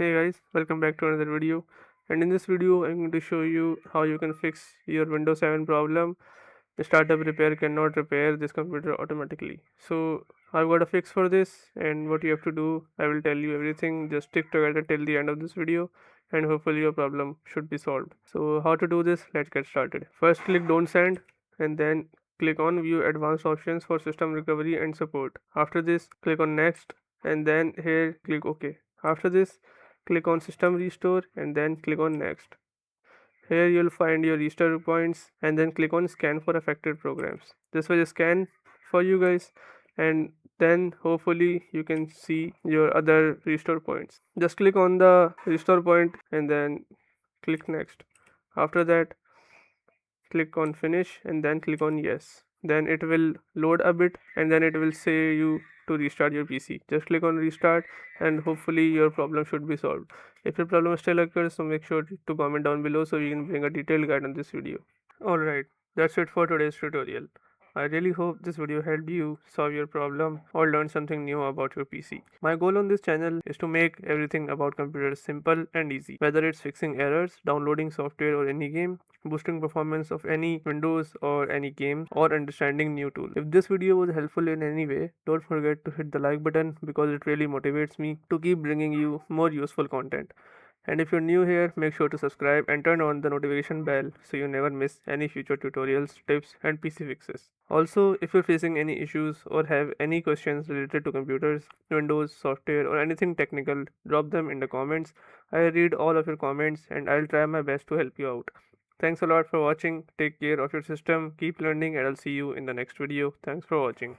Hey guys, welcome back to another video. And in this video, I'm going to show you how you can fix your Windows 7 problem. The startup repair cannot repair this computer automatically. So I've got a fix for this, and what you have to do, I will tell you everything. Just stick together till the end of this video, and hopefully your problem should be solved. So how to do this? Let's get started. First, click Don't Send, and then click on View Advanced Options for System Recovery and Support. After this, click on Next, and then here click OK. After this, click on System Restore and then click on Next. Here you'll find your restore points and then click on Scan for affected programs. This will scan for you guys, and then hopefully you can see your other restore points. Just click on the restore point and then click Next. After that, click on Finish and then click on Yes. Then it will load a bit and then it will say you to restart your PC. Just click on Restart and hopefully your problem should be solved. If your problem still occurs, so make sure to comment down below so we can bring a detailed guide on this video. Alright, that's it for today's tutorial. I really hope this video helped you solve your problem or learn something new about your PC. My goal on this channel is to make everything about computers simple and easy, whether it's fixing errors, downloading software or any game, boosting performance of any Windows or any game, or understanding new tools. If this video was helpful in any way, don't forget to hit the like button because it really motivates me to keep bringing you more useful content. And if you're new here, make sure to subscribe and turn on the notification bell so you never miss any future tutorials, tips, and PC fixes. Also, if you're facing any issues or have any questions related to computers, Windows, software, or anything technical, drop them in the comments. I read all of your comments and I'll try my best to help you out. Thanks a lot for watching. Take care of your system, keep learning, and I'll see you in the next video. Thanks for watching.